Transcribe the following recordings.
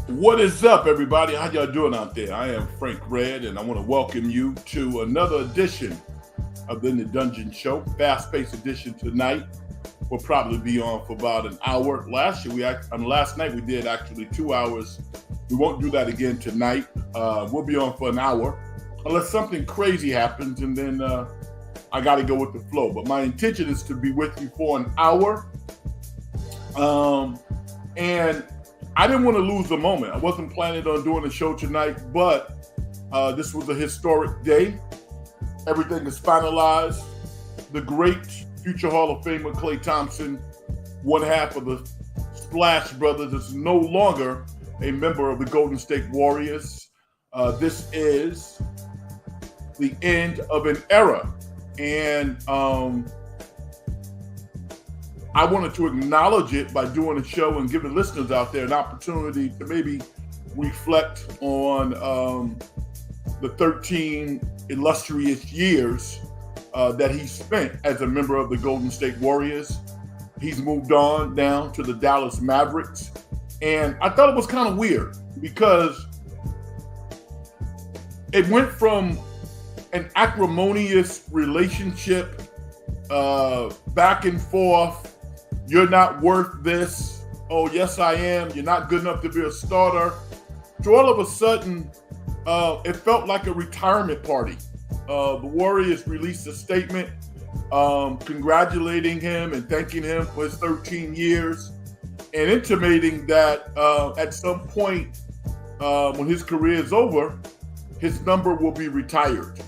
What is up, everybody? How y'all doing out there? I am Frank Red, and I want to welcome you to another edition of the In the Dungeon Show. Fast-paced edition tonight. We'll probably be on for about an hour. Last night we did actually 2 hours. We won't do that again tonight. We'll be on for an hour, unless something crazy happens, and then I got to go with the flow. But my intention is to be with you for an hour, and I didn't want to lose the moment. I wasn't planning on doing a show tonight, but this was a historic day. Everything is finalized. The great future Hall of Famer Klay Thompson, one half of the Splash Brothers, is no longer a member of the Golden State Warriors. This is the end of an era. And I wanted to acknowledge it by doing a show and giving listeners out there an opportunity to maybe reflect on the 13 illustrious years that he spent as a member of the Golden State Warriors. He's moved on down to the Dallas Mavericks. And I thought it was kind of weird because it went from an acrimonious relationship, back and forth. You're not worth this. Oh, yes, I am. You're not good enough to be a starter. So all of a sudden, it felt like a retirement party. The Warriors released a statement congratulating him and thanking him for his 13 years and intimating that at some point when his career is over, his number will be retired.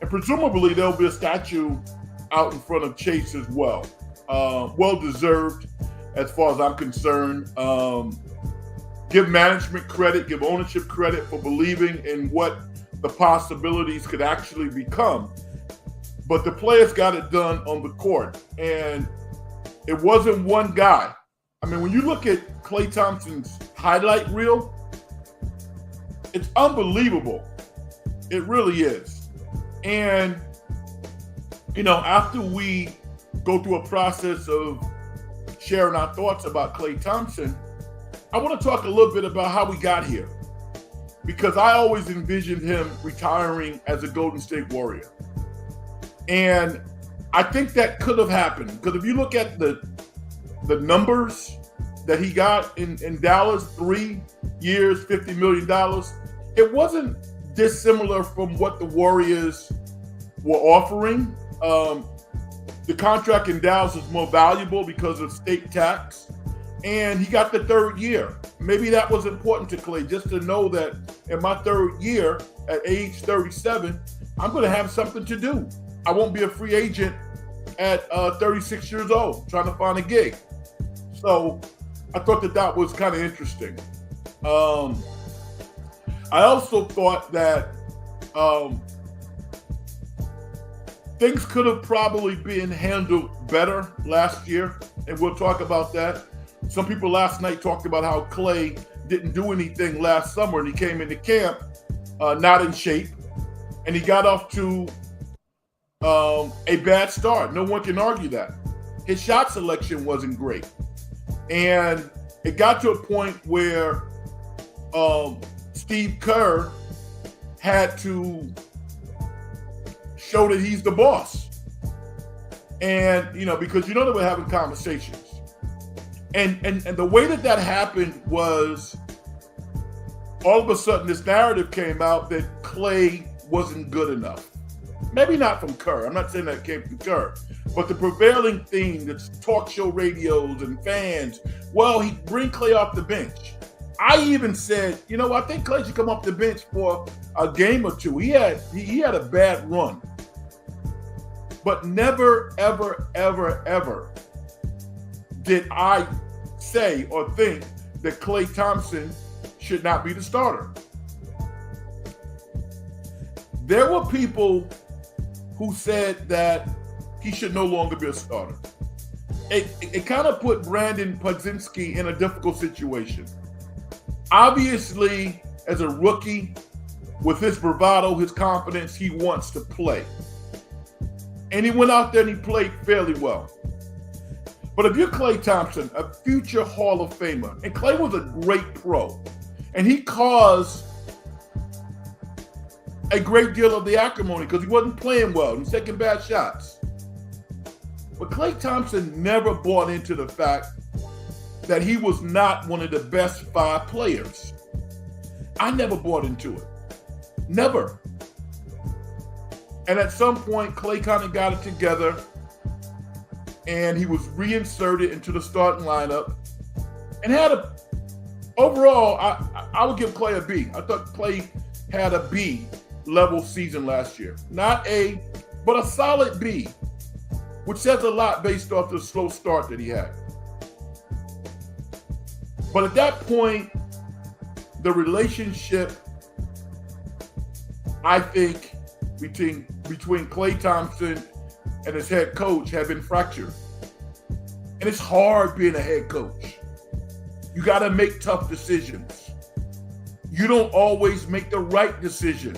And presumably there'll be a statue out in front of Chase as well. Well-deserved as far as I'm concerned. Give management credit, give ownership credit for believing in what the possibilities could actually become. But the players got it done on the court. And it wasn't one guy. I mean, when you look at Klay Thompson's highlight reel, it's unbelievable. It really is. And, you know, after we go through a process of sharing our thoughts about Klay Thompson, I want to talk a little bit about how we got here, because I always envisioned him retiring as a Golden State Warrior. And I think that could have happened, because if you look at the numbers that he got in Dallas, 3 years, $50 million, it wasn't dissimilar from what the Warriors were offering. The contract in Dallas was more valuable because of state tax, and he got the third year. Maybe that was important to Klay, just to know that in my third year at age 37, I'm going to have something to do. I won't be a free agent at 36 years old trying to find a gig. So I thought that was kind of interesting. I also thought that things could have probably been handled better last year, and we'll talk about that. Some people last night talked about how Klay didn't do anything last summer, and he came into camp not in shape, and he got off to a bad start. No one can argue that. His shot selection wasn't great, and it got to a point where Steve Kerr had to show that he's the boss. And, you know, because you know they were having conversations. And the way that happened was all of a sudden this narrative came out that Klay wasn't good enough. Maybe not from Kerr. I'm not saying that came from Kerr. But the prevailing theme that's talk show radios and fans, well, he bring Klay off the bench. I even said, you know, I think Klay should come off the bench for a game or two. He had a bad run. But never, ever, ever, ever did I say or think that Klay Thompson should not be the starter. There were people who said that he should no longer be a starter. It kind of put Brandon Podzinski in a difficult situation. Obviously, as a rookie, with his bravado, his confidence, he wants to play. And he went out there and he played fairly well. But if you're Klay Thompson, a future Hall of Famer, and Klay was a great pro. And he caused a great deal of the acrimony because he wasn't playing well. He was taking bad shots. But Klay Thompson never bought into the fact that he was not one of the best 5 players. I never bought into it. Never. And at some point, Klay kind of got it together and he was reinserted into the starting lineup and overall, I would give Klay a B. I thought Klay had a B level season last year. Not A, but a solid B, which says a lot based off the slow start that he had. But at that point, the relationship, I think, between Klay Thompson and his head coach had been fractured. And it's hard being a head coach. You got to make tough decisions. You don't always make the right decision.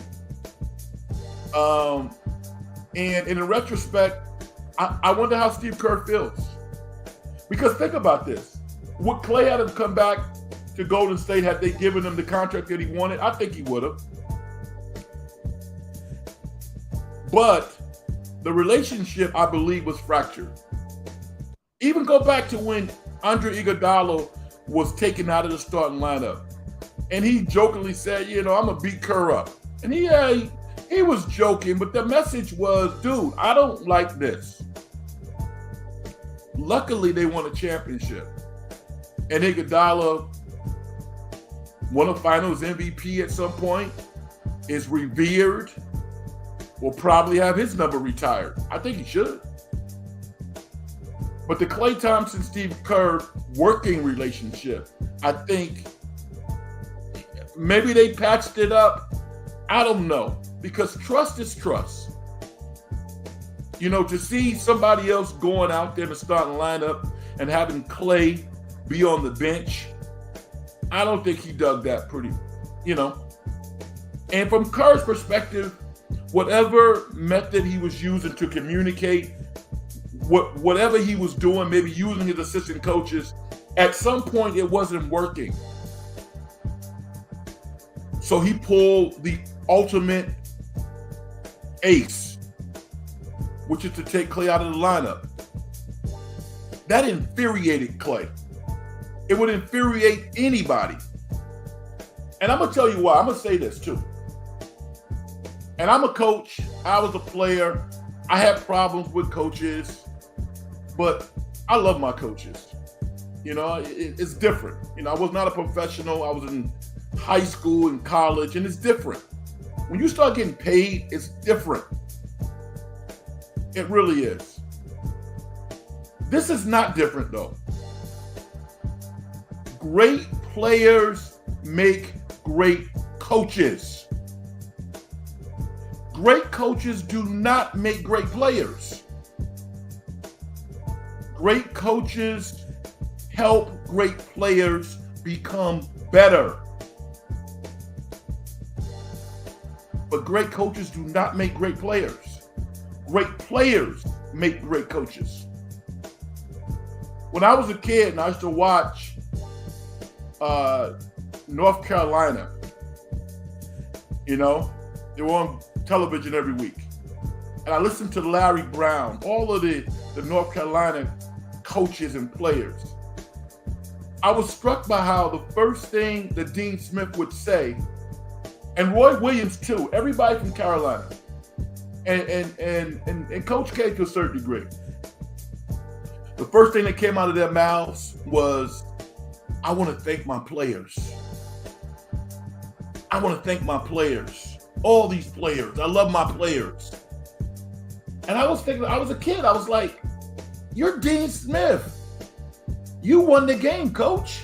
And in retrospect, I wonder how Steve Kerr feels. Because think about this. Would Klay had him come back to Golden State had they given him the contract that he wanted? I think he would have. But the relationship, I believe, was fractured. Even go back to when Andre Iguodala was taken out of the starting lineup. And he jokingly said, I'm going to beat Kerr up. And he was joking, but the message was, dude, I don't like this. Luckily, they won a championship. And Iguodala won a finals MVP at some point, is revered, will probably have his number retired. I think he should. But the Klay Thompson, Steve Kerr working relationship, I think maybe they patched it up. I don't know, because trust is trust. To see somebody else going out there in the starting lineup and having Klay be on the bench, I don't think he dug that pretty, And from Kerr's perspective, whatever method he was using to communicate, whatever he was doing, maybe using his assistant coaches, at some point it wasn't working. So he pulled the ultimate ace, which is to take Klay out of the lineup. That infuriated Klay. It would infuriate anybody. And I'm going to tell you why. I'm going to say this too. And I'm a coach. I was a player. I had problems with coaches, but I love my coaches. It's different. I was not a professional. I was in high school and college, and it's different. When you start getting paid, it's different. It really is. This is not different, though. Great players make great coaches. Great coaches do not make great players. Great coaches help great players become better. But great coaches do not make great players. Great players make great coaches. When I was a kid and I used to watch North Carolina, they were on television every week. And I listened to Larry Brown, all of the North Carolina coaches and players. I was struck by how the first thing that Dean Smith would say, and Roy Williams too, everybody from Carolina, and Coach K to a certain degree, the first thing that came out of their mouths was, I want to thank my players. I want to thank my players. All these players. I love my players. And I was thinking, I was a kid. I was like, you're Dean Smith. You won the game, coach.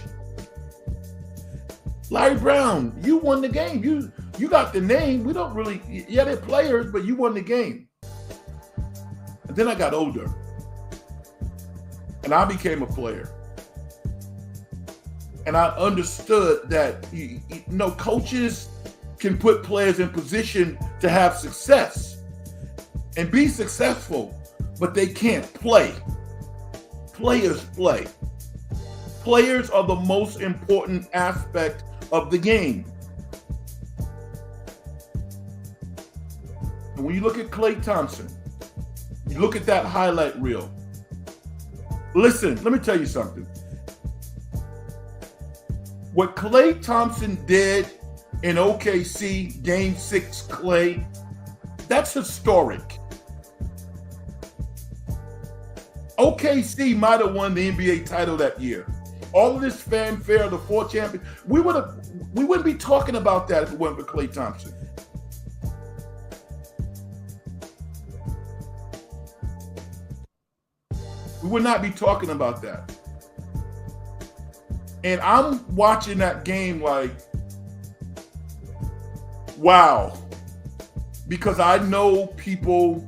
Larry Brown, you won the game. You got the name. We don't really, yeah, they're players, but you won the game. And then I got older. And I became a player. And I understood that coaches can put players in position to have success and be successful, but they can't play. Players play. Players are the most important aspect of the game. And when you look at Klay Thompson, you look at that highlight reel. Listen, let me tell you something. What Klay Thompson did in OKC, Game 6 Klay, that's historic. OKC might have won the NBA title that year. All of this fanfare, the 4 champions, we wouldn't be talking about that if it wasn't for Klay Thompson. We would not be talking about that. And I'm watching that game like, wow. Because I know people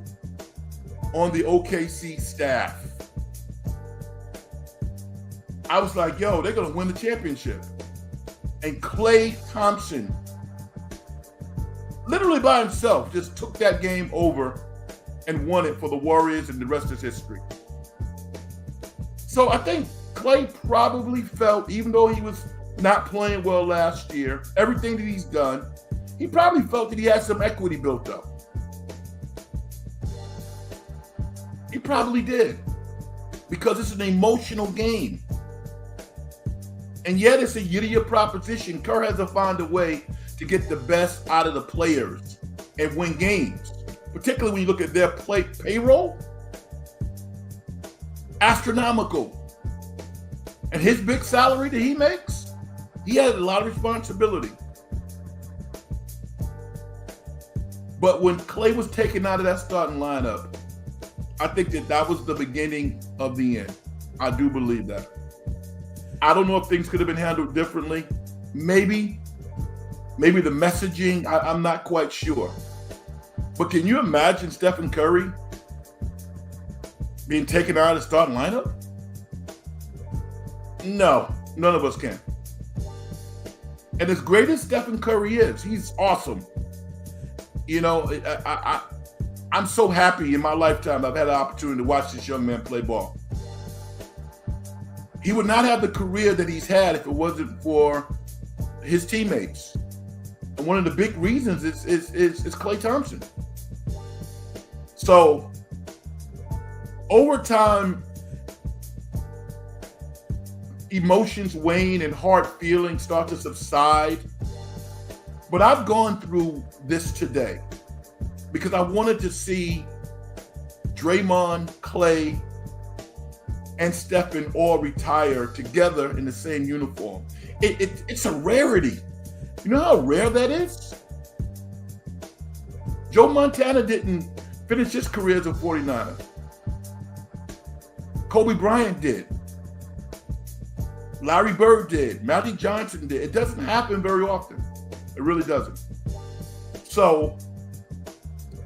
on the OKC staff. I was like, yo, they're going to win the championship. And Klay Thompson, literally by himself, just took that game over and won it for the Warriors, and the rest is history. So I think Klay probably felt, even though he was not playing well last year, everything that he's done, he probably felt that he had some equity built up. He probably did, because it's an emotional game. And yet it's a year-to-year proposition. Kerr has to find a way to get the best out of the players and win games, particularly when you look at their payroll. Astronomical. And his big salary that he makes, he has a lot of responsibility. But when Klay was taken out of that starting lineup, I think that was the beginning of the end. I do believe that. I don't know if things could have been handled differently. Maybe the messaging, I'm not quite sure. But can you imagine Stephen Curry being taken out of the starting lineup? No, none of us can. And as great as Stephen Curry is, he's awesome. You know, I'm so happy in my lifetime I've had the opportunity to watch this young man play ball. He would not have the career that he's had if it wasn't for his teammates. And one of the big reasons is Klay Thompson. So over time, emotions wane and hard feelings start to subside. But I've gone through this today because I wanted to see Draymond, Klay, and Stephen all retire together in the same uniform. It's a rarity. You know how rare that is? Joe Montana didn't finish his career as a 49er. Kobe Bryant did. Larry Bird did. Magic Johnson did. It doesn't happen very often. It really doesn't. So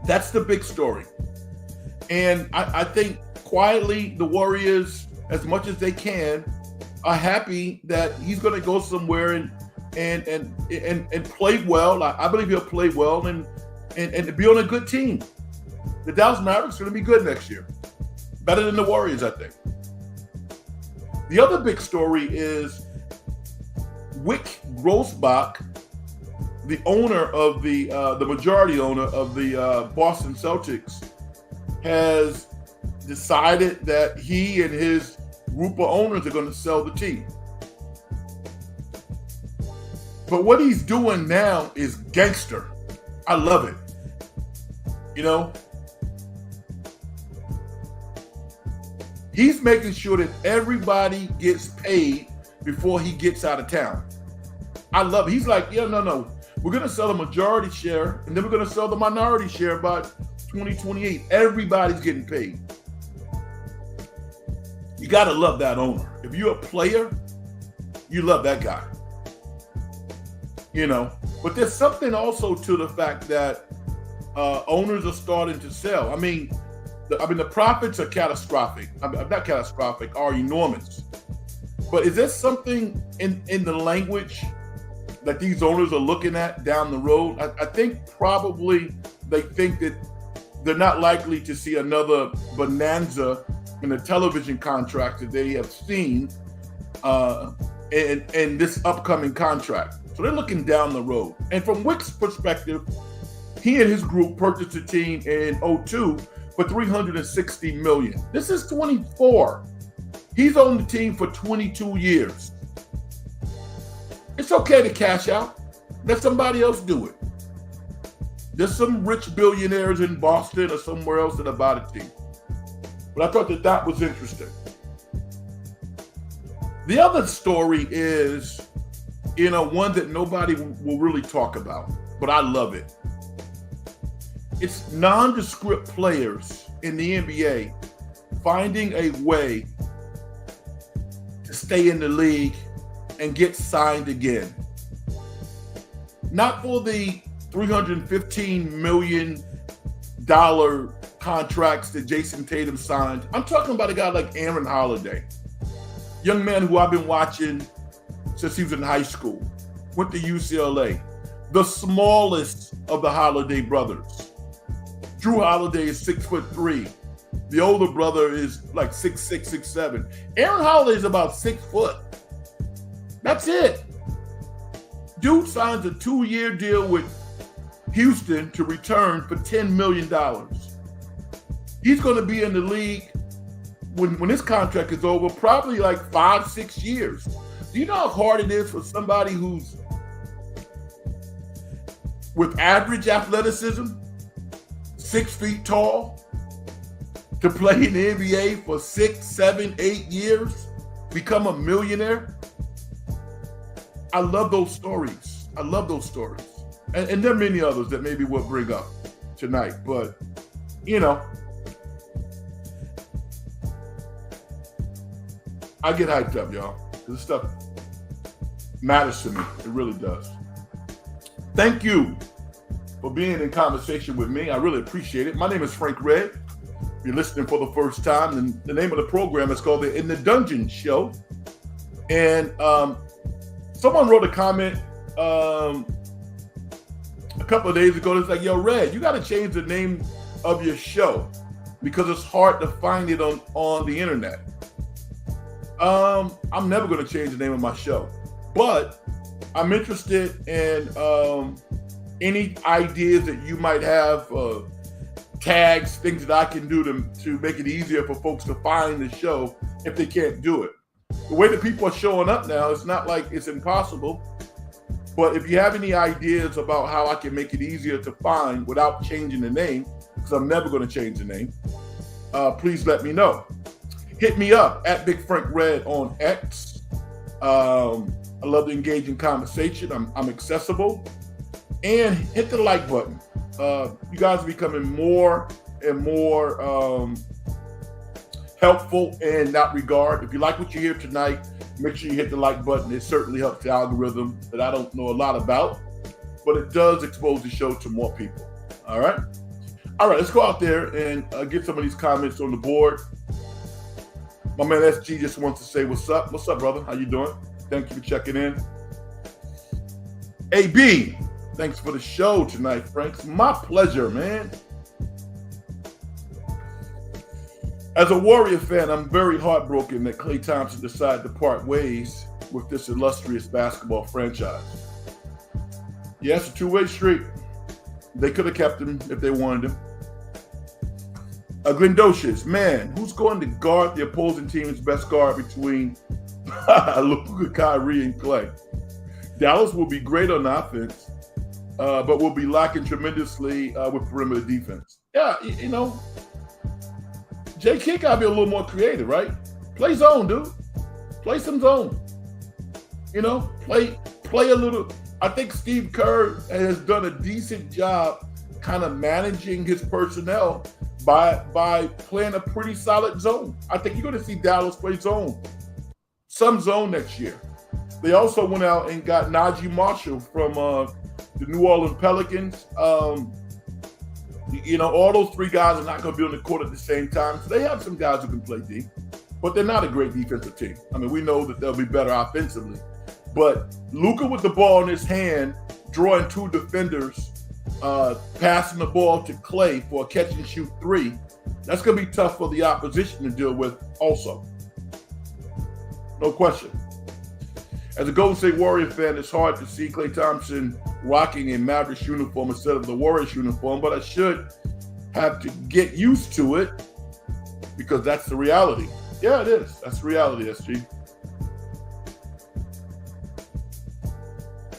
that's the big story. And I think quietly the Warriors, as much as they can, are happy that he's going to go somewhere and play well. I believe he'll play well and be on a good team. The Dallas Mavericks are going to be good next year. Better than the Warriors, I think. The other big story is Wyc Grousbeck, the owner of the majority owner of the Boston Celtics, has decided that he and his group of owners are going to sell the team. But what he's doing now is gangster. I love it. You know, he's making sure that everybody gets paid before he gets out of town. I love it. He's like, yeah, no. We're going to sell the majority share, and then we're going to sell the minority share by 2028. Everybody's getting paid. You got to love that owner. If you're a player, you love that guy. You know, but there's something also to the fact that owners are starting to sell. I mean, the profits are catastrophic. Not catastrophic, are enormous. But is there something in the language that these owners are looking at down the road? I think probably they think that they're not likely to see another bonanza in the television contract that they have seen in this upcoming contract. So they're looking down the road. And from Wick's perspective, he and his group purchased a team in 2002 for $360 million. This is 24. He's on the team for 22 years. It's okay to cash out. Let somebody else do it. There's some rich billionaires in Boston or somewhere else that have bought a team. But I thought that was interesting. The other story is, one that nobody will really talk about, but I love it. It's nondescript players in the NBA finding a way to stay in the league and get signed again. Not for the $315 million contracts that Jason Tatum signed. I'm talking about a guy like Aaron Holiday, young man who I've been watching since he was in high school, went to UCLA, the smallest of the Holiday brothers. Drew Holiday is 6'3". The older brother is like 6'6", 6'7". Aaron Holiday is about 6 foot. That's it. Dude signs a 2-year deal with Houston to return for $10 million. He's going to be in the league when his contract is over, probably like 5-6 years. Do you know how hard it is for somebody who's with average athleticism, 6 feet tall, to play in the NBA for 6, 7, 8 years, become a millionaire? I love those stories. And there are many others that maybe we'll bring up tonight, but I get hyped up, y'all. This stuff matters to me. It really does. Thank you for being in conversation with me. I really appreciate it. My name is Frank Red. If you're listening for the first time, and the name of the program is called the In the Dungeon Show. And someone wrote a comment a couple of days ago that's like, yo, Red, you got to change the name of your show because it's hard to find it on the internet. I'm never going to change the name of my show, but I'm interested in any ideas that you might have, tags, things that I can do to make it easier for folks to find the show if they can't do it. The way that people are showing up now, it's not like it's impossible, but if you have any ideas about how I can make it easier to find without changing the name, because I'm never going to change the name, please let me know. Hit me up at Big Frank Red on X. I love to engage in conversation. I'm accessible. And hit the like button. You guys are becoming more and more helpful in that regard. If you like what you hear tonight, make sure you hit the like button. It certainly helps the algorithm that I don't know a lot about, but it does expose the show to more people. All right, let's go out there and get some of these comments on the board. My man SG just wants to say what's up. What's up, brother? How you doing? Thank you for checking in. AB, thanks for the show tonight, Frank. It's my pleasure, man. As a Warrior fan, I'm very heartbroken that Klay Thompson decided to part ways with this illustrious basketball franchise. Yeah, it's a two-way street. They could have kept him if they wanted him. Glendocious, man, who's going to guard the opposing team's best guard between Luka, Kyrie, and Klay? Dallas will be great on offense, but will be lacking tremendously with perimeter defense. Yeah, J. Kidd got to be a little more creative, right? Play zone, dude. Play some zone. Play a little. I think Steve Kerr has done a decent job kind of managing his personnel by playing a pretty solid zone. I think you're going to see Dallas play some zone next year. They also went out and got Najee Marshall from the New Orleans Pelicans. All those three guys are not going to be on the court at the same time. So they have some guys who can play D, but they're not a great defensive team. I mean, we know that they'll be better offensively. But Luka with the ball in his hand, drawing two defenders, passing the ball to Klay for a catch-and-shoot three, that's going to be tough for the opposition to deal with also. No question. As a Golden State Warrior fan, it's hard to see Klay Thompson rocking a Mavericks uniform instead of the Warriors uniform, but I should have to get used to it because that's the reality. Yeah, it is. That's the reality, SG.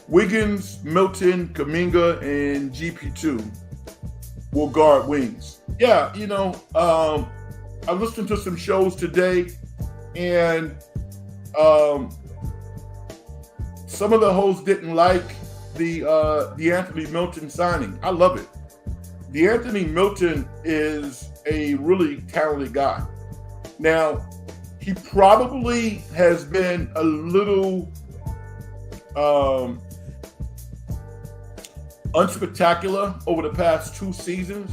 Wiggins, Milton, Kuminga, and GP2 will guard wings. Yeah, I listened to some shows today, and some of the hosts didn't like the Anthony Milton signing. I love it. Anthony Milton is a really talented guy. Now, he probably has been a little unspectacular over the past 2 seasons.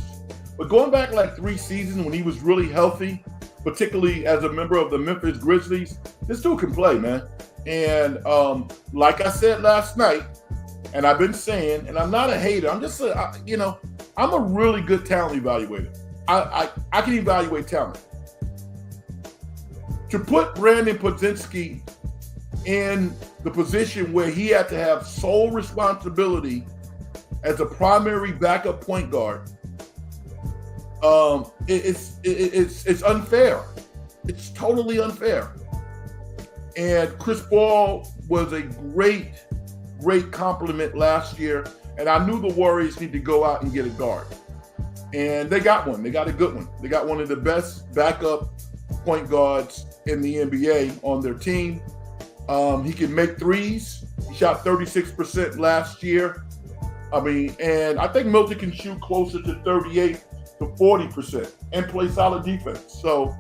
But going back like 3 seasons when he was really healthy, particularly as a member of the Memphis Grizzlies, this dude can play, man. And like I said last night, and I've been saying, and I'm not a hater, I'm just I'm a really good talent evaluator. I can evaluate talent. To put Brandon Podzinski in the position where he had to have sole responsibility as a primary backup point guard, it's unfair. It's totally unfair. And Chris Paul was a great compliment last year, and I knew the Warriors need to go out and get a guard. And they got one. They got a good one. They got one of the best backup point guards in the NBA on their team. He can make threes. He shot 36% last year. And I think Milton can shoot closer to 38 to 40% and play solid defense. So,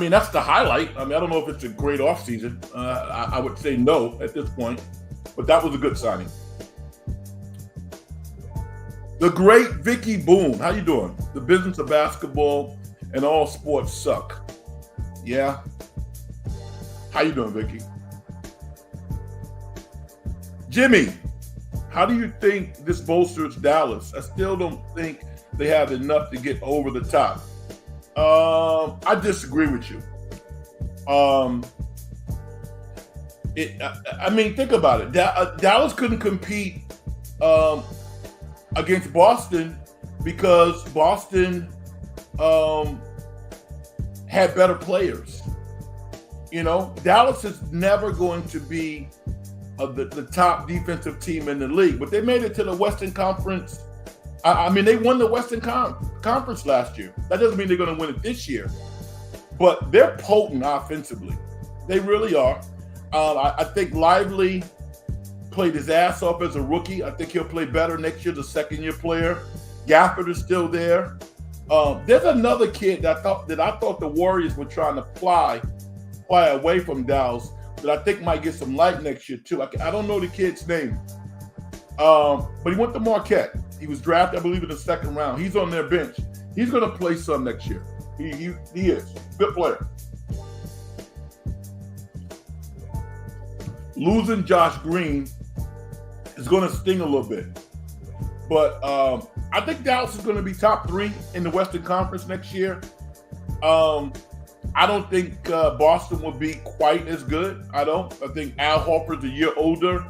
that's the highlight. I don't know if it's a great offseason. I would say no at this point, but that was a good signing. The great Vicky Boone. How you doing? The business of basketball and all sports suck. Yeah. How you doing, Vicky? Jimmy, how do you think this bolsters Dallas? I still don't think they have enough to get over the top. I disagree with you. Think about it. Dallas couldn't compete against Boston because Boston had better players. Dallas is never going to be the top defensive team in the league, but they made it to the Western Conference. They won the Western Conference last year. That doesn't mean they're going to win it this year, but they're potent offensively. They really are. I think Lively played his ass off as a rookie. I think he'll play better next year, the second-year player. Gafford is still there. There's another kid that I thought the Warriors were trying to fly away from Dallas that I think might get some light next year too. I don't know the kid's name, but he went to Marquette. He was drafted, I believe, in the second round. He's on their bench. He's going to play some next year. He is good player. Losing Josh Green is going to sting a little bit, but I think Dallas is going to be top 3 in the Western Conference next year. I don't think Boston will be quite as good. I think Al Horford's a year older.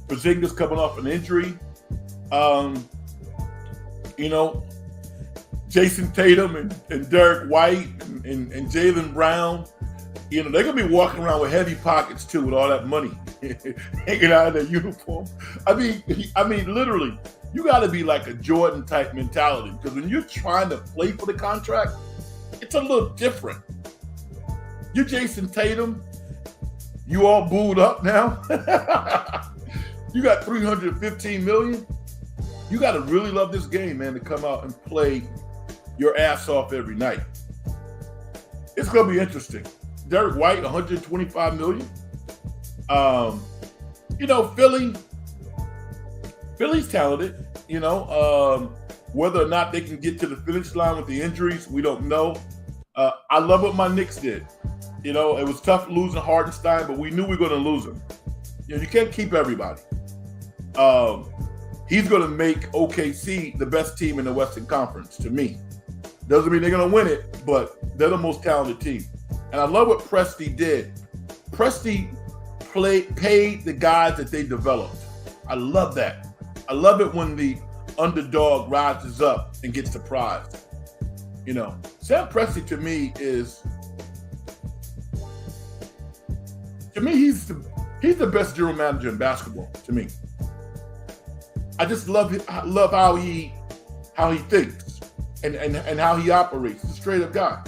Porzingis coming off an injury. Jason Tatum and Derek White and Jaylen Brown, they're going to be walking around with heavy pockets too with all that money hanging out of their uniform. Literally, you got to be like a Jordan type mentality because when you're trying to play for the contract, it's a little different. You're Jason Tatum. You all booed up now. You got $315 million. You got to really love this game, man, to come out and play your ass off every night. It's going to be interesting. Derek White, $125 million. Philly's talented. Whether or not they can get to the finish line with the injuries, we don't know. I love what my Knicks did. It was tough losing Hardenstein, but we knew we were going to lose him. You can't keep everybody. He's going to make OKC the best team in the Western Conference, to me. Doesn't mean they're going to win it, but They're the most talented team. And I love what Presti did. Presti paid the guys that they developed. I love that. I love it when the underdog rises up and gets the prize. You know, Sam Presti to me, he's the best general manager in basketball to me. I just love how he thinks and how he operates. He's a straight up guy.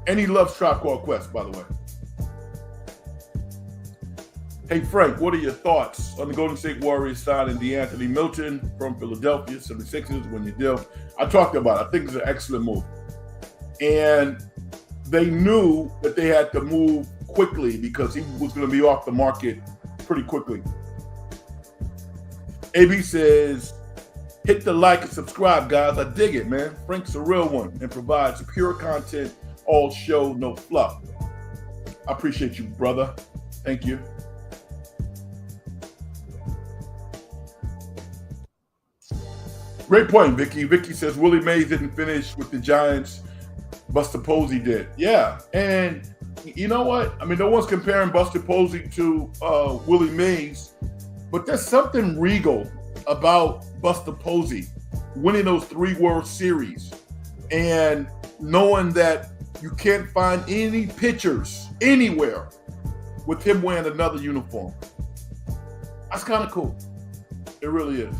And he loves Tribe Called Quest, by the way. Hey, Frank, what are your thoughts on the Golden State Warriors signing DeAnthony Milton from Philadelphia 76ers when you deal? I talked about it. I think it's an excellent move. And they knew that they had to move quickly because he was going to be off the market pretty quickly. AB says, hit the like and subscribe, guys. I dig it, man. Frank's a real one and provides pure content, all show, no fluff. I appreciate you, brother. Thank you. Great point, Vicky. Vicky says Willie Mays didn't finish with the Giants. Buster Posey did. Yeah, and you know what? I mean, no one's comparing Buster Posey to Willie Mays, but there's something regal about Buster Posey winning those 3 World Series and knowing that you can't find any pictures anywhere with him wearing another uniform. That's kind of cool. It really is.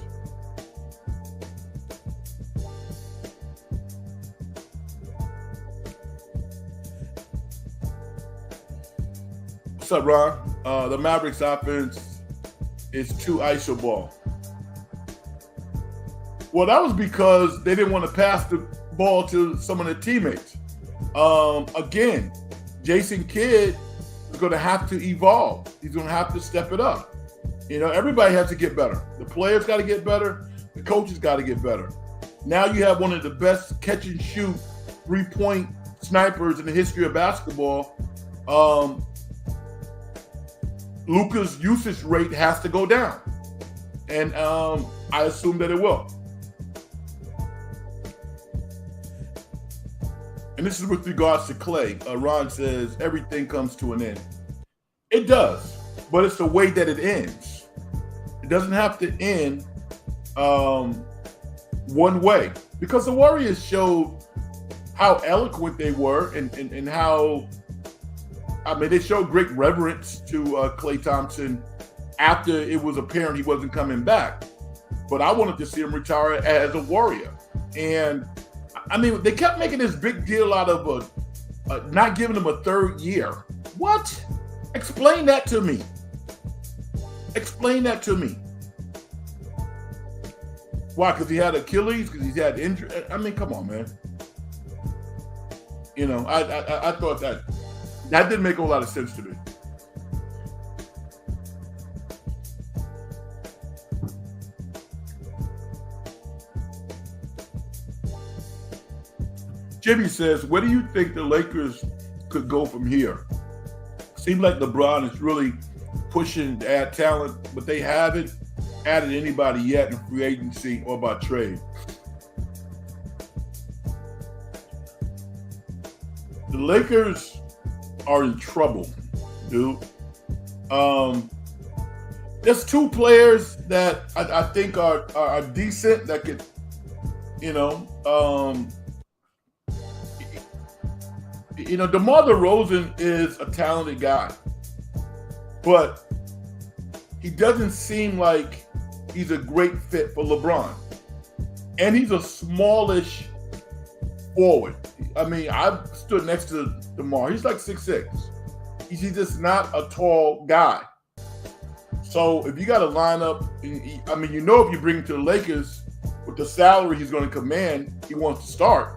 What's up, Ron? The Mavericks offense is too iso ball. Well, that was because they didn't want to pass the ball to some of their teammates. Again, Jason Kidd is going to have to evolve. He's going to have to step it up. You know, everybody has to get better. The players got to get better. The coaches got to get better. Now you have one of the best catch and shoot 3-point snipers in the history of basketball. Luka's usage rate has to go down. And I assume that it will. And this is with regards to Klay. Ron says, everything comes to an end. It does, but it's the way that it ends. It doesn't have to end one way. Because the Warriors showed how eloquent they were and how, I mean, they showed great reverence to Klay Thompson after it was apparent he wasn't coming back. But I wanted to see him retire as a Warrior. And I mean, they kept making this big deal out of not giving him a 3rd year. What? Explain that to me. Explain that to me. Why? Because he had Achilles? Because he had injury? I mean, come on, man. You know, I thought that didn't make a whole lot of sense to me. Jimmy says, where do you think the Lakers could go from here? Seems like LeBron is really pushing to add talent, but they haven't added anybody yet in free agency or by trade. The Lakers are in trouble, dude. There's 2 players that I think are decent that could, DeMar DeRozan is a talented guy, but he doesn't seem like he's a great fit for LeBron. And he's a smallish forward. I mean, I've stood next to DeMar. He's like 6'6". He's just not a tall guy. So if you got a lineup, I mean, if you bring him to the Lakers with the salary he's going to command, he wants to start.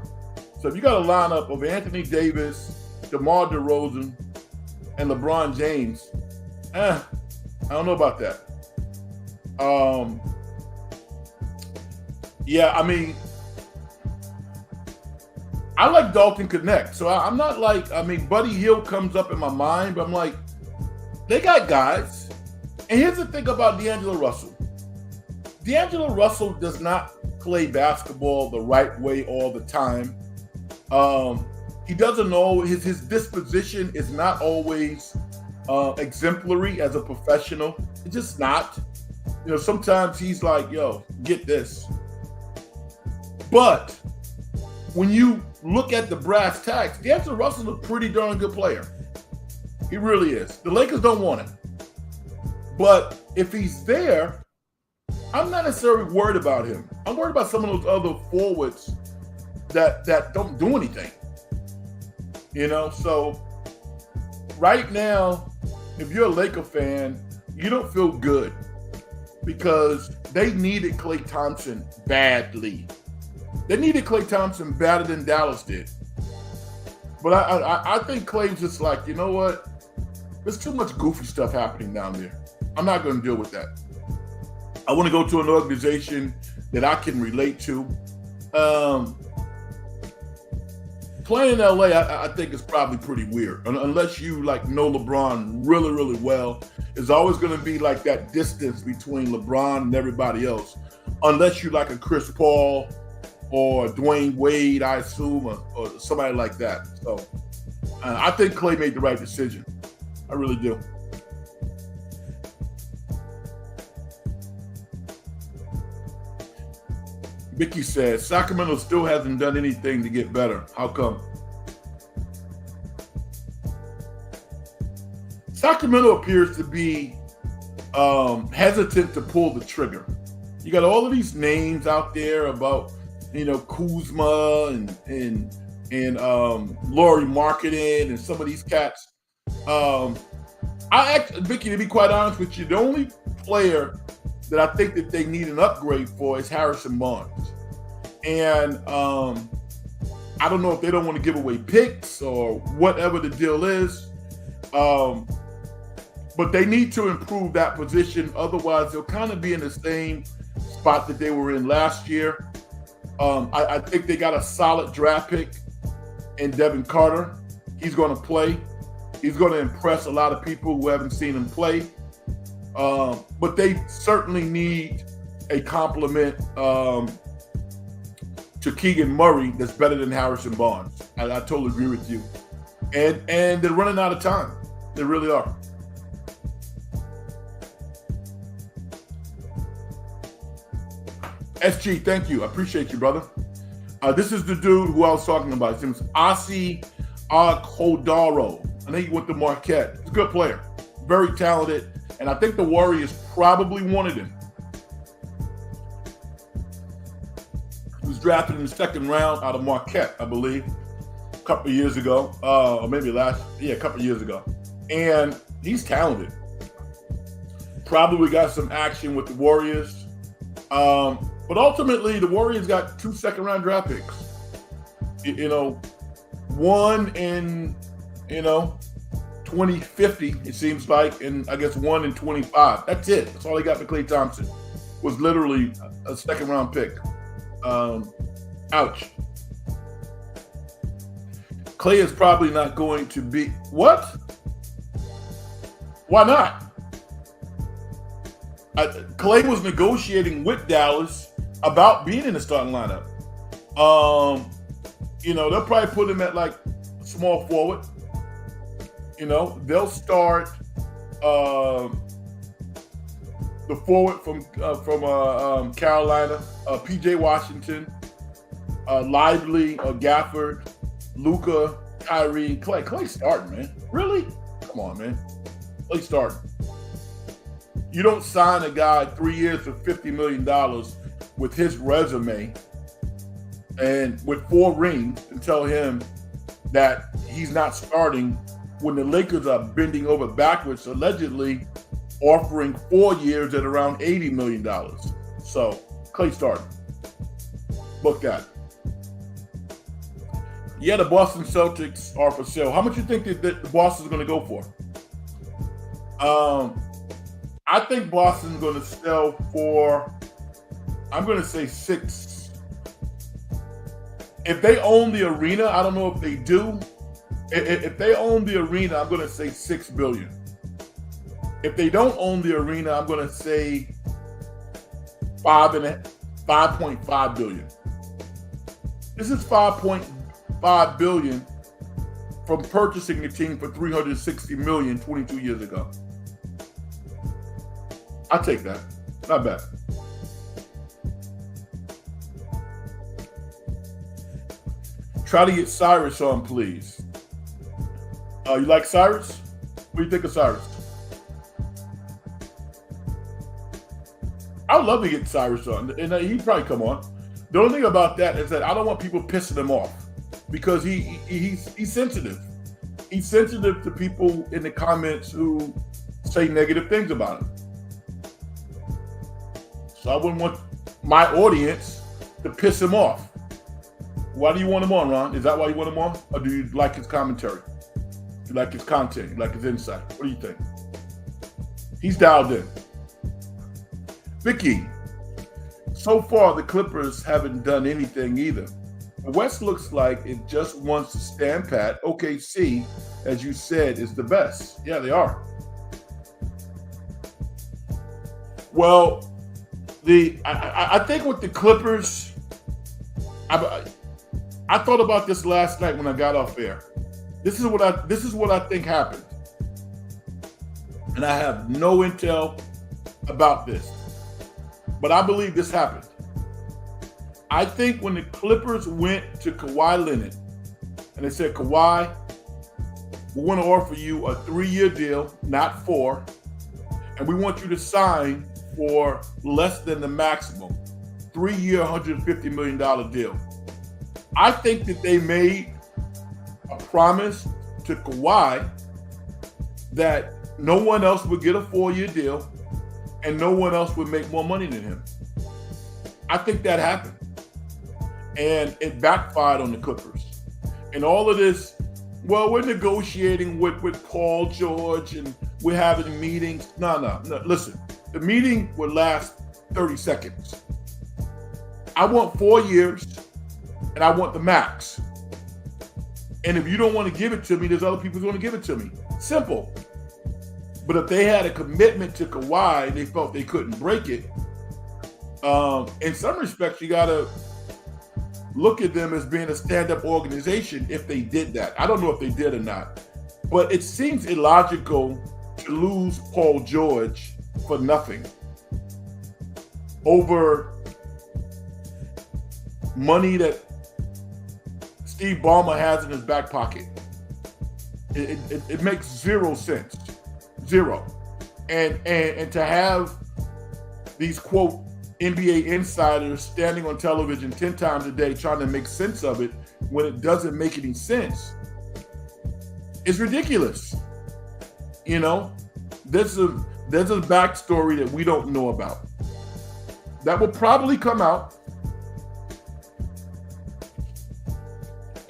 So if you got a lineup of Anthony Davis, DeMar DeRozan, and LeBron James, I don't know about that. I mean, I like Dalton Connect. So I'm not like, Buddy Hield comes up in my mind, but I'm like, they got guys. And here's the thing about D'Angelo Russell. D'Angelo Russell does not play basketball the right way all the time. He doesn't know his disposition is not always exemplary as a professional. It's just not. Sometimes he's like, yo, get this. But when you look at the brass tacks, D'Angelo Russell's a pretty darn good player. He really is. The Lakers don't want him. But if he's there, I'm not necessarily worried about him. I'm worried about some of those other forwards that don't do anything. So right now, if you're a Laker fan, you don't feel good because they needed Klay Thompson badly. They needed Klay Thompson better than Dallas did. But I think Klay's just like, you know what? There's too much goofy stuff happening down there. I'm not going to deal with that. I want to go to an organization that I can relate to. Playing in LA, I think is probably pretty weird. Unless you know LeBron really, really well. There's always going to be that distance between LeBron and everybody else. Unless you like a Chris Paul or Dwayne Wade, I assume, or somebody like that. So I think Klay made the right decision. I really do. Vicky says, Sacramento still hasn't done anything to get better. How come? Sacramento appears to be hesitant to pull the trigger. You got all of these names out there about, Kuzma and Laurie Marketing and some of these cats. Vicky, to be quite honest with you, the only player that I think that they need an upgrade for is Harrison Barnes. And I don't know if they don't want to give away picks or whatever the deal is. But they need to improve that position. Otherwise, they'll kind of be in the same spot that they were in last year. I think they got a solid draft pick in Devin Carter. He's going to play. He's going to impress a lot of people who haven't seen him play. But they certainly need a complement to Keegan Murray that's better than Harrison Barnes. I totally agree with you. And they're running out of time. They really are. SG, thank you. I appreciate you, brother. This is the dude who I was talking about. His name is Asi Akhodaro. I think he went to Marquette. He's a good player. Very talented. And I think the Warriors probably wanted him. He was drafted in the second round out of Marquette, I believe, a couple of years ago. Or maybe a couple of years ago. And he's talented. Probably got some action with the Warriors. But ultimately, the Warriors got 2 second-round draft picks. One in, 2050, it seems like, and I guess one in 25. That's it. That's all they got for Klay Thompson. Was literally a second-round pick. Ouch. Klay is probably not going to be... What? Why not? Klay was negotiating with Dallas about being in the starting lineup. They'll probably put him at small forward. They'll start the forward from Carolina, PJ Washington, Lively, Gafford, Luka, Kyrie, Klay. Klay starting, man. Really? Come on, man. Klay starting. You don't sign a guy 3 years for $50 million with his resume and with 4 rings and tell him that he's not starting when the Lakers are bending over backwards, allegedly offering 4 years at around $80 million. So, Klay starting. Book that. Yeah, the Boston Celtics are for sale. How much do you think that the Boston's going to go for? I think Boston's going to sell for, I'm going to say 6. If they own the arena, I don't know if they do. If they own the arena, I'm going to say $6 billion. If they don't own the arena, I'm going to say $5.5 billion. This is $5.5 billion from purchasing a team for $360 million 22 years ago. I'll take that. Not bad. Try to get Cyrus on, please. You like Cyrus? What do you think of Cyrus? I would love to get Cyrus on, and he'd probably come on. The only thing about that is that I don't want people pissing him off because he's sensitive. He's sensitive to people in the comments who say negative things about him. So I wouldn't want my audience to piss him off. Why do you want him on, Ron? Is that why you want him on? Or do you like his commentary? You like his content? You like his insight? What do you think? He's dialed in. Vicky, so far the Clippers haven't done anything either. The West looks like it just wants to stand pat. OKC, as you said, is the best. Yeah, they are. Well, I think with the Clippers, I thought about this last night when I got off air. This is what I think happened, and I have no intel about this, but I believe this happened. I think when the Clippers went to Kawhi Leonard and they said, Kawhi, we want to offer you a 3-year deal, not 4, and we want you to sign for less than the maximum, 3-year, $150 million deal. I think that they made a promise to Kawhi that no one else would get a 4-year deal and no one else would make more money than him. I think that happened. And it backfired on the Clippers. And all of this, well, we're negotiating with Paul George and we're having meetings. No. Listen, the meeting would last 30 seconds. I want 4 years and I want the max. And if you don't want to give it to me, there's other people who want to give it to me. Simple. But if they had a commitment to Kawhi and they felt they couldn't break it, in some respects, you got to look at them as being a stand-up organization if they did that. I don't know if they did or not. But it seems illogical to lose Paul George for nothing over money that Steve Ballmer has in his back pocket. It makes zero sense. Zero. And to have these, quote, NBA insiders standing on television 10 times a day trying to make sense of it when it doesn't make any sense is ridiculous. You know, there's a backstory that we don't know about that will probably come out.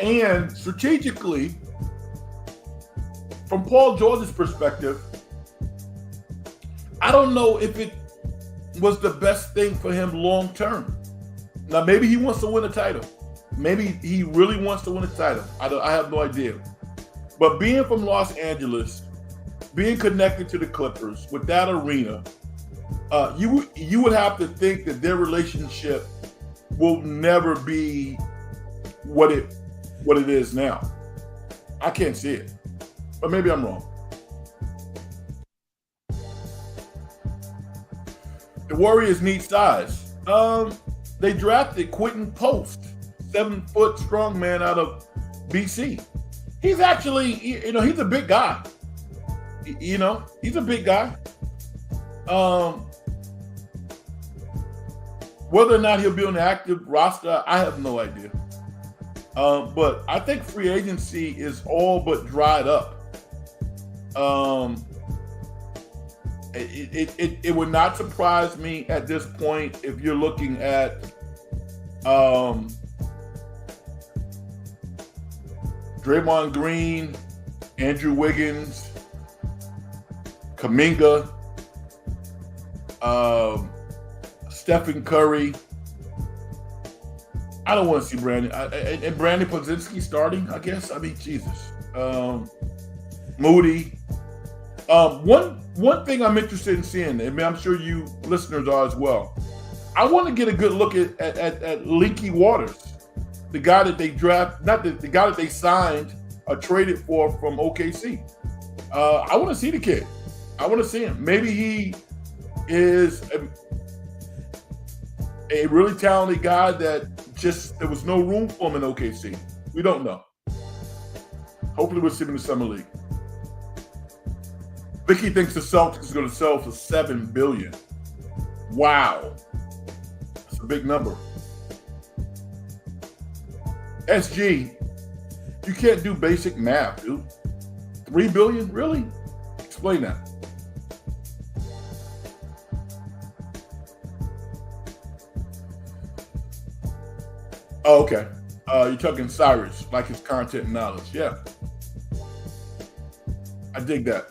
And strategically, from Paul George's perspective, I don't know if it was the best thing for him long term. Now, maybe he wants to win a title. Maybe he really wants to win a title. I have no idea. But being from Los Angeles, being connected to the Clippers with that arena, you would have to think that their relationship will never be what it is now. I can't see it, but maybe I'm wrong. The Warriors need size. They drafted Quentin Post, 7-foot strong man out of BC. He's actually, he's a big guy. He's a big guy. Whether or not he'll be on the active roster, I have no idea. But I think free agency is all but dried up. It would not surprise me at this point if you're looking at Draymond Green, Andrew Wiggins, Kuminga, Stephen Curry. I don't want to see Brandon. And Brandon Podziemski starting, I guess. I mean, Jesus. Moody. One thing I'm interested in seeing, and I'm sure you listeners are as well, I want to get a good look at Leaky Waters, the guy that they draft, not the guy that they signed traded for from OKC. I want to see the kid. I want to see him. Maybe he is a really talented guy that just there was no room for him in OKC. We don't know. Hopefully we'll see him in the summer league. Vicky thinks the Celtics is going to sell for $7 billion. Wow. That's a big number. SG, you can't do basic math, dude. $3 billion? Really? Explain that. Oh, okay. You're talking Cyrus, like his content and knowledge. Yeah. I dig that.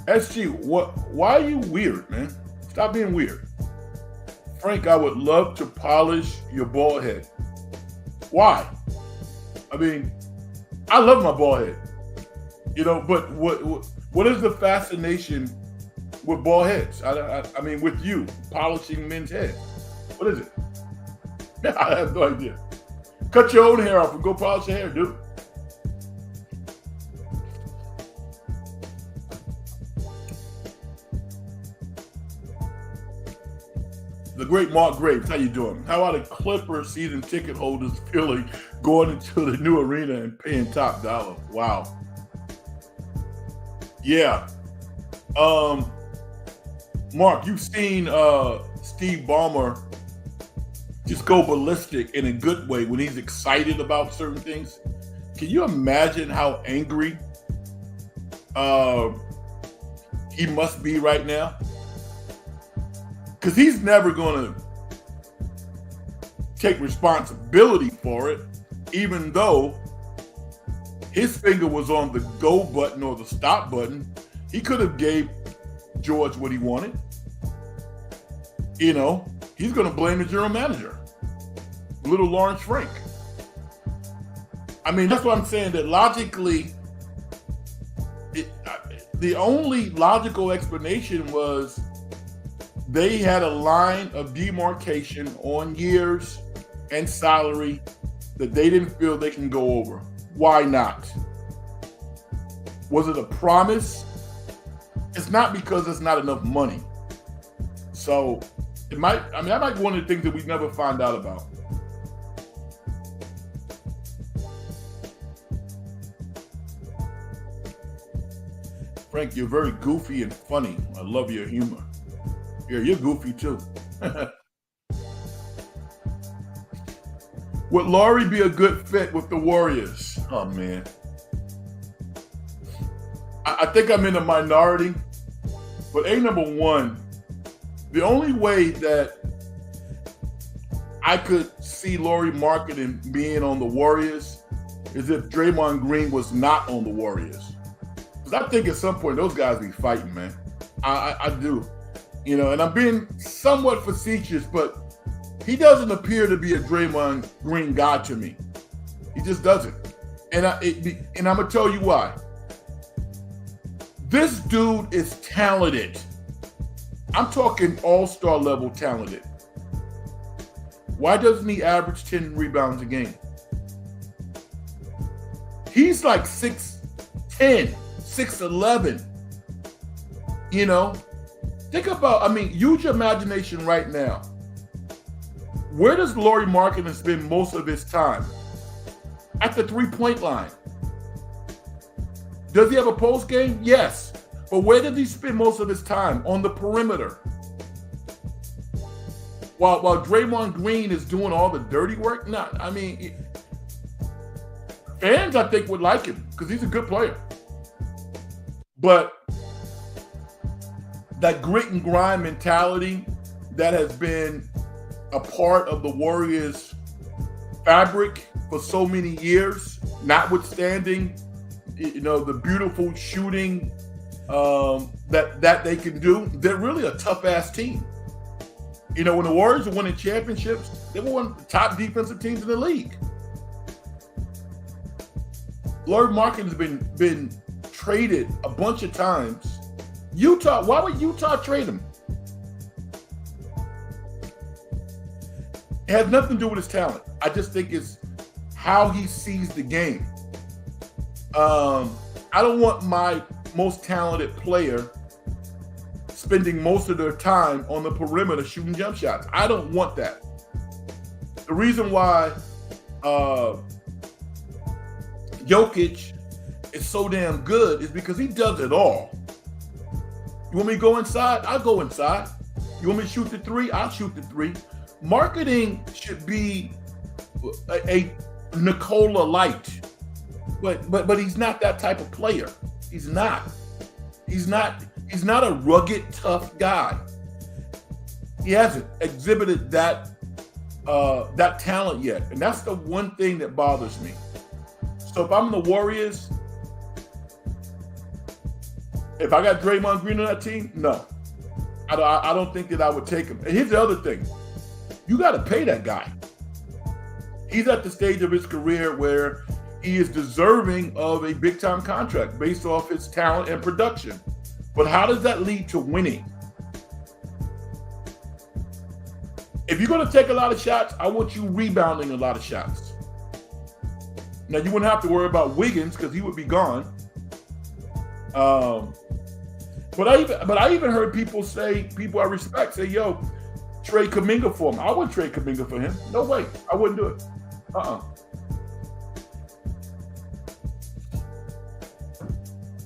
SG, why are you weird, man? Stop being weird. Frank, I would love to polish your bald head. Why? I mean, I love my bald head. You know, but what is the fascination with bald heads? I mean, with you polishing men's heads. What is it? I have no idea. Cut your own hair off and go polish your hair, dude. The great Mark Graves, how you doing? How are the Clipper season ticket holders feeling going into the new arena and paying top dollar? Wow. Yeah. Mark, you've seen Steve Ballmer just go ballistic in a good way when he's excited about certain things. Can you imagine how angry he must be right now? Because he's never going to take responsibility for it, even though his finger was on the go button or the stop button. He could have gave George what he wanted. You know, he's going to blame the general manager, little Lawrence Frank. I mean, that's what I'm saying, that logically, the only logical explanation was they had a line of demarcation on years and salary that they didn't feel they can go over. Why not? Was it a promise? It's not because there's not enough money. So that might be one of the things that we never find out about. Frank, you're very goofy and funny. I love your humor. Yeah, you're goofy too. Would Laurie be a good fit with the Warriors? Oh, man. I think I'm in a minority, but number one, the only way that I could see Laurie Marketing being on the Warriors is if Draymond Green was not on the Warriors. Because I think at some point those guys be fighting, man. I do. You know, and I'm being somewhat facetious, but he doesn't appear to be a Draymond Green guy to me. He just doesn't. And I'm going to tell you why. This dude is talented. I'm talking all-star level talented. Why doesn't he average 10 rebounds a game? He's like 6'10", 6'11". You know? Think about, use your imagination right now. Where does Laurie Marketing spend most of his time? At the three-point line. Does he have a post game? Yes. But where does he spend most of his time? On the perimeter. While Draymond Green is doing all the dirty work? Fans, I think, would like him because he's a good player. But that grit and grind mentality that has been a part of the Warriors' fabric for so many years, notwithstanding, the beautiful shooting that they can do, they're really a tough-ass team. When the Warriors are winning championships, they were one of the top defensive teams in the league. Laurie Marketing's been traded a bunch of times. Utah, why would Utah trade him? It has nothing to do with his talent. I just think it's how he sees the game. I don't want my most talented player spending most of their time on the perimeter shooting jump shots. I don't want that. The reason why Jokic is so damn good is because he does it all. You want me to go inside? I'll go inside. You want me to shoot the three? I'll shoot the three. Marketing should be a Nikola Light, but he's not that type of player. He's not. He's not a rugged, tough guy. He hasn't exhibited that talent yet, and that's the one thing that bothers me. So if I'm the Warriors, if I got Draymond Green on that team, no, I don't think that I would take him. And here's the other thing: you got to pay that guy. He's at the stage of his career where he is deserving of a big-time contract based off his talent and production. But how does that lead to winning? If you're going to take a lot of shots, I want you rebounding a lot of shots. Now, you wouldn't have to worry about Wiggins because he would be gone. But I even heard people I respect say, yo, trade Kuminga for him. I wouldn't trade Kuminga for him. No way. I wouldn't do it.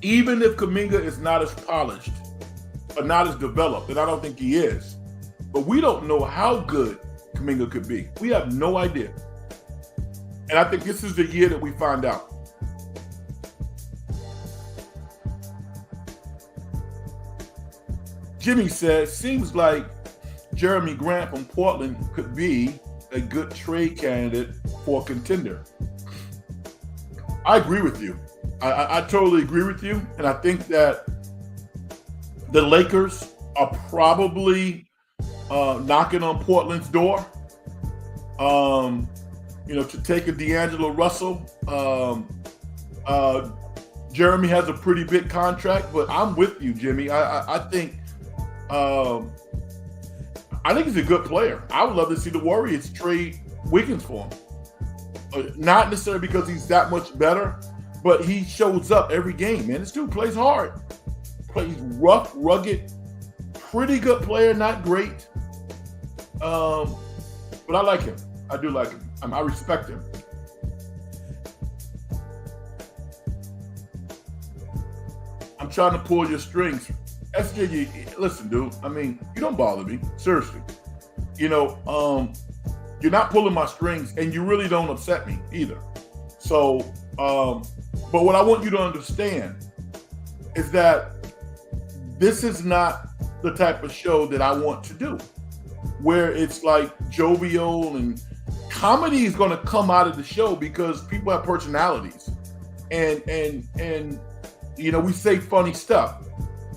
Even if Kuminga is not as polished or not as developed, and I don't think he is, but we don't know how good Kuminga could be. We have no idea. And I think this is the year that we find out. Jimmy says, seems like Jeremy Grant from Portland could be a good trade candidate for a contender. I agree with you. I totally agree with you. And I think that the Lakers are probably knocking on Portland's door, to take a D'Angelo Russell. Jeremy has a pretty big contract, but I'm with you, Jimmy. I think he's a good player. I would love to see the Warriors trade Wiggins for him. Not necessarily because he's that much better, but he shows up every game, man. This dude plays hard. Plays rough, rugged, pretty good player, not great. But I like him. I do like him. I respect him. I'm trying to pull your strings. SJ, listen, dude. I mean, you don't bother me. Seriously. You're not pulling my strings, and you really don't upset me either. So, but what I want you to understand is that this is not the type of show that I want to do, where it's like jovial and comedy is going to come out of the show because people have personalities, and we say funny stuff,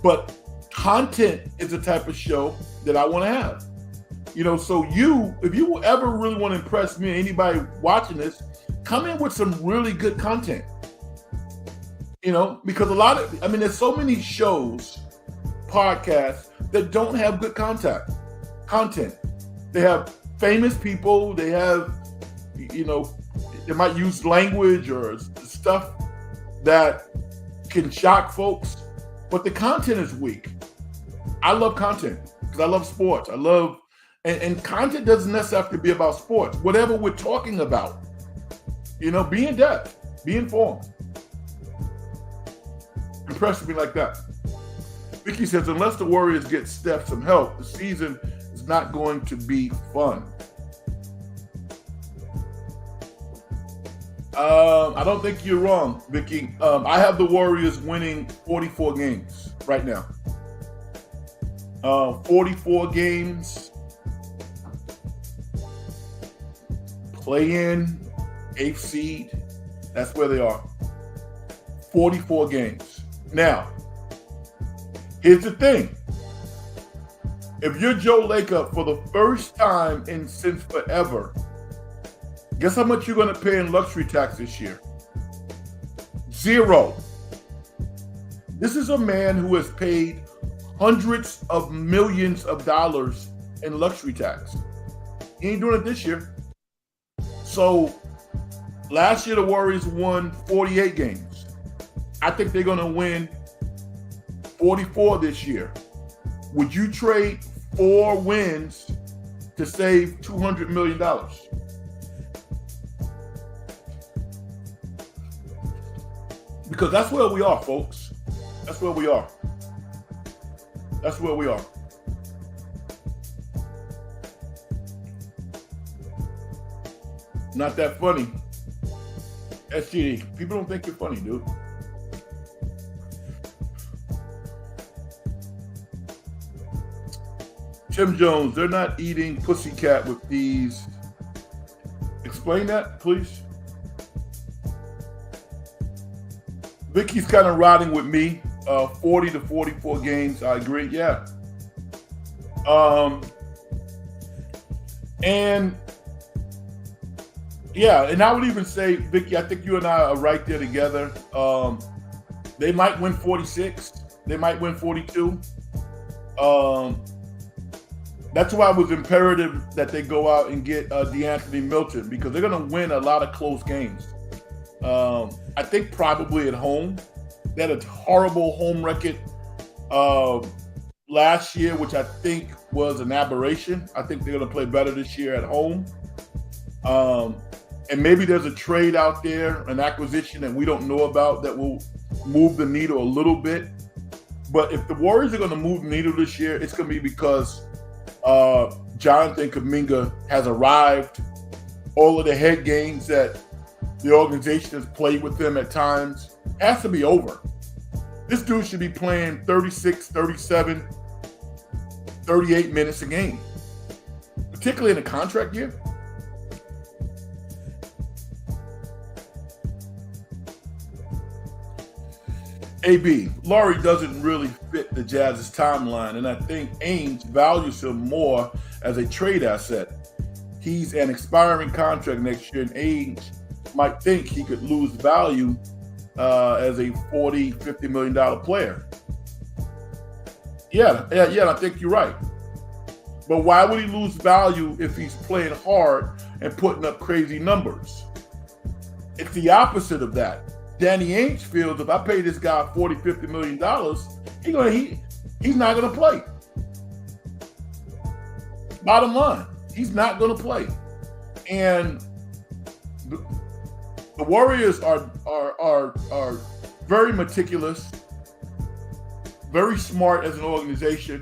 but content is the type of show that I want to have. So if you ever really want to impress me, anybody watching this, come in with some really good content. Because there's so many shows, podcasts that don't have good content. They have famous people, they have, they might use language or stuff that can shock folks, but the content is weak. I love content because I love sports. And content doesn't necessarily have to be about sports. Whatever we're talking about, be in depth, be informed. Impress me like that. Vicky says, unless the Warriors get Steph some help, the season is not going to be fun. I don't think you're wrong, Vicky. I have the Warriors winning 44 games right now. 44 games. Play in, 8th seed. That's where they are. 44 games. Now, here's the thing. If you're Joe Laker for the first time since forever, guess how much you're going to pay in luxury tax this year? 0. This is a man who has paid hundreds of millions of dollars in luxury tax. He ain't doing it this year. So last year the Warriors won 48 games. I think they're going to win 44 this year. Would you trade 4 wins to save $200 million? Because that's where we are, folks. That's where we are. That's where we are. Not that funny. SGD, people don't think you're funny, dude. Tim Jones, they're not eating pussycat with these. Explain that, please. Vicky's kind of riding with me. 40 to 44 games, I agree. Yeah. And I would even say, Vicky, I think you and I are right there together. They might win 46. They might win 42. That's why it was imperative that they go out and get DeAnthony Milton, because they're going to win a lot of close games. I think probably at home. They had a horrible home record last year, which I think was an aberration. I think they're going to play better this year at home. And maybe there's a trade out there, an acquisition that we don't know about that will move the needle a little bit. But if the Warriors are going to move the needle this year, it's going to be because Jonathan Kuminga has arrived. All of the head games that the organization has played with him at times has to be over. This dude should be playing 36, 37, 38 minutes a game, particularly in a contract year. AB, Laurie doesn't really fit the Jazz's timeline, and I think Ainge values him more as a trade asset. He's an expiring contract next year, and Ainge might think he could lose value as a $40, $50 million player. Yeah, I think you're right. But why would he lose value if he's playing hard and putting up crazy numbers? It's the opposite of that. Danny Ainge feels if I pay this guy $40, $50 million, he's not going to play. Bottom line, he's not going to play. And the Warriors are very meticulous, very smart as an organization.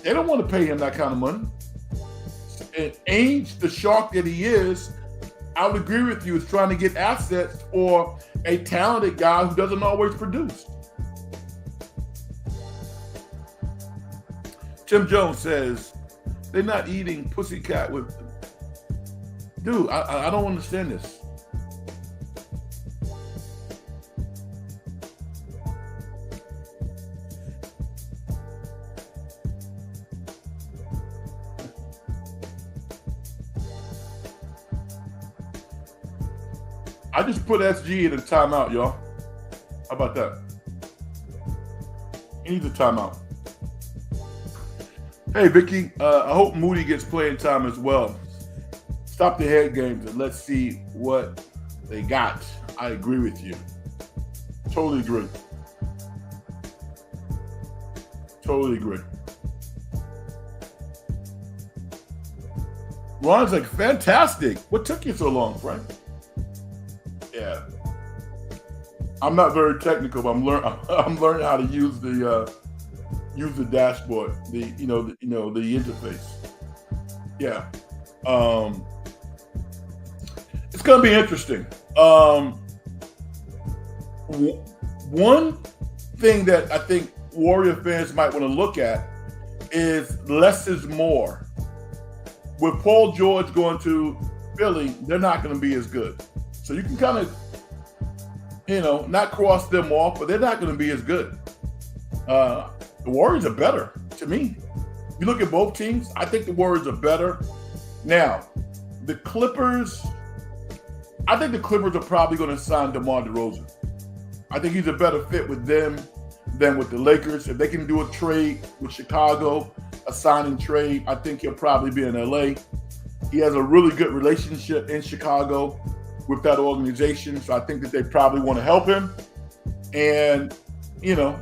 They don't want to pay him that kind of money. And Ainge, the shark that he is, I would agree with you, is trying to get assets for a talented guy who doesn't always produce. Tim Jones says, they're not eating pussycat with them. Dude, I don't understand this. I just put SG in a timeout, y'all. How about that? He needs a timeout. Hey, Vicky, I hope Moody gets playing time as well. Stop the head games and let's see what they got. I agree with you. Totally agree. Totally agree. Ron's like, fantastic. What took you so long, Frank? Yeah. I'm not very technical, but I'm learning how to use the dashboard, the interface. Yeah. It's going to be interesting. One thing that I think Warrior fans might want to look at is less is more. With Paul George going to Philly, they're not going to be as good. So you can kind of, not cross them off, but they're not going to be as good. The Warriors are better, to me. If you look at both teams, I think the Warriors are better. Now, the Clippers, I think the Clippers are probably going to sign DeMar DeRozan. I think he's a better fit with them than with the Lakers. If they can do a trade with Chicago, a signing trade. I think he'll probably be in LA. He has a really good relationship in Chicago with that organization, so I think that they probably want to help him. And, you know,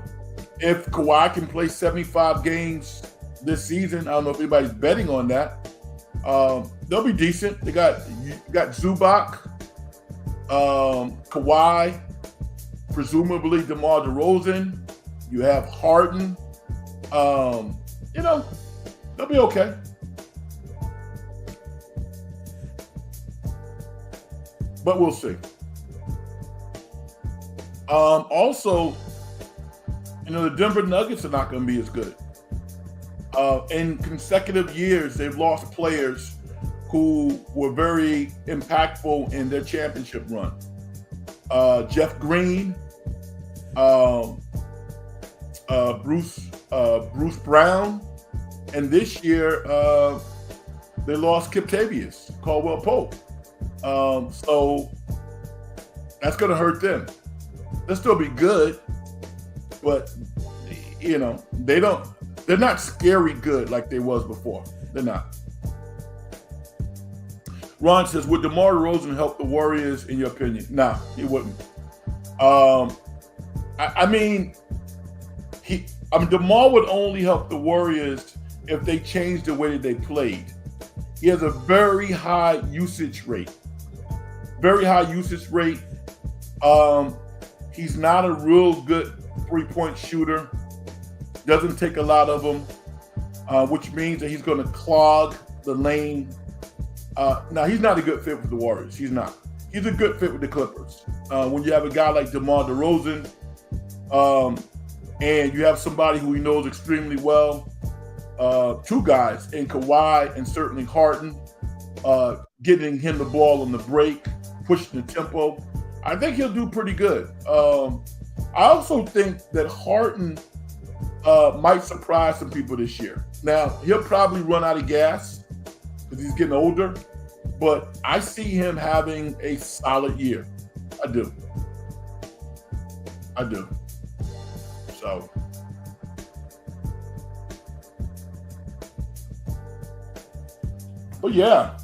if Kawhi can play 75 games this season, I don't know if anybody's betting on that. They'll be decent. They got Zubac, Kawhi, presumably DeMar DeRozan. You have Harden. You know, they'll be okay. But we'll see. Also, you know, the Denver Nuggets are not going to be as good. In consecutive years, they've lost players who were very impactful in their championship run. Jeff Green, Bruce Brown, and this year they lost Kiptavious Caldwell-Pope. So that's going to hurt them. They'll still be good, but you know they're not scary good like they was before. They're not. Ron says, would DeMar DeRozan help the Warriors in your opinion? Nah, he wouldn't. I mean, DeMar would only help the Warriors if they changed the way that they played. He has a very high usage rate. Very high usage rate. He's not a real good three-point shooter. Doesn't take a lot of them, which means that he's going to clog the lane. Now, he's not a good fit with the Warriors. He's not. He's a good fit with the Clippers. When you have a guy like DeMar DeRozan, and you have somebody who he knows extremely well, two guys in Kawhi and certainly Harden, getting him the ball on the break, pushing the tempo, I think he'll do pretty good. I also think that Harden might surprise some people this year. Now, he'll probably run out of gas because he's getting older, but I see him having a solid year. I do. So, but yeah,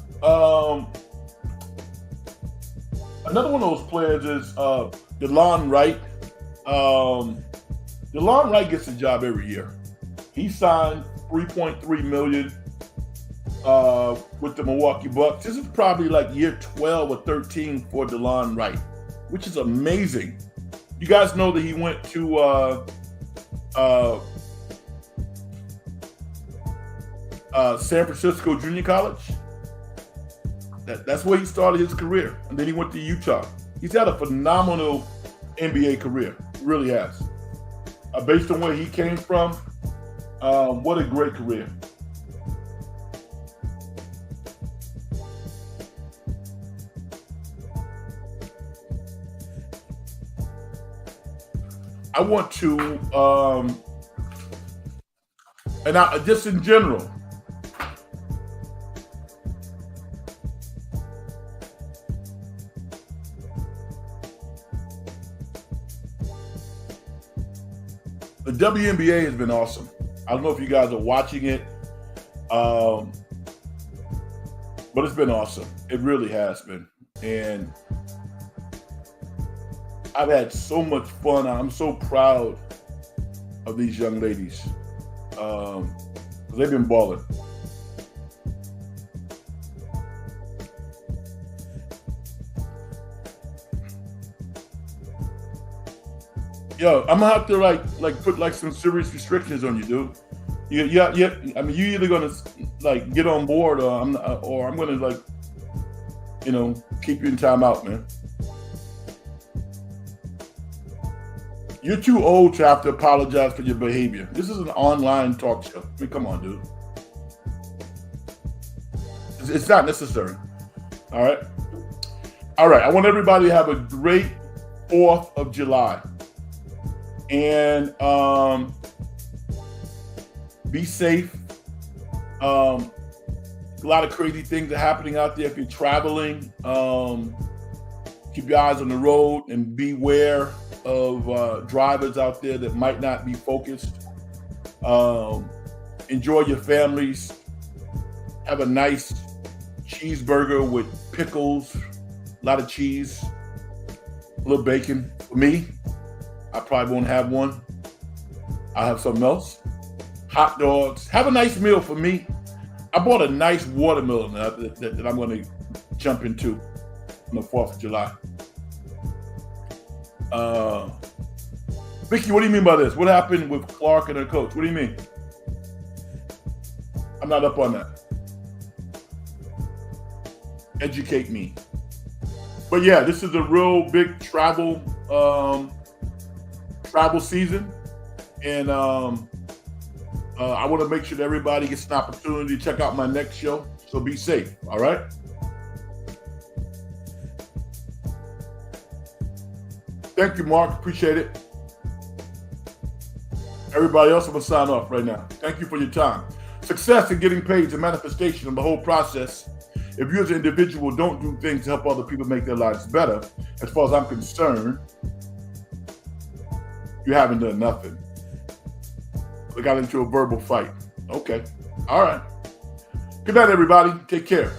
another one of those players is DeLon Wright. DeLon Wright gets a job every year. He signed $3.3 million with the Milwaukee Bucks. This is probably like year 12 or 13 for DeLon Wright, which is amazing. You guys know that he went to San Francisco Junior College. That's where he started his career, and then he went to Utah. He's had a phenomenal NBA career, he really has. Based on where he came from, what a great career. I want to, just in general, the WNBA has been awesome. I don't know if you guys are watching it, but it's been awesome. It really has been. And I've had so much fun. I'm so proud of these young ladies. They've been balling. Yo, I'm gonna have to like put like some serious restrictions on you, dude. Yeah. I mean, you either gonna like get on board, or I'm gonna like, keep you in timeout, man. You're too old to have to apologize for your behavior. This is an online talk show. I mean, come on, dude. It's not necessary. All right. I want everybody to have a great 4th of July. And be safe. A lot of crazy things are happening out there. If you're traveling, keep your eyes on the road and beware of drivers out there that might not be focused. Enjoy your families. Have a nice cheeseburger with pickles, a lot of cheese, a little bacon. For me, I probably won't have one. I'll have something else. Hot dogs. Have a nice meal for me. I bought a nice watermelon that I'm going to jump into on the 4th of July. Vicky, what do you mean by this? What happened with Clark and her coach? What do you mean? I'm not up on that. Educate me. But yeah, this is a real big travel season, and I want to make sure that everybody gets an opportunity to check out my next show. So be safe. All right. Thank you, Mark. Appreciate it. Everybody else, I'm going to sign off right now. Thank you for your time. Success in getting paid is a manifestation of the whole process. If you as an individual don't do things to help other people make their lives better, as far as I'm concerned, you haven't done nothing. We got into a verbal fight. Okay. All right. Good night, everybody. Take care.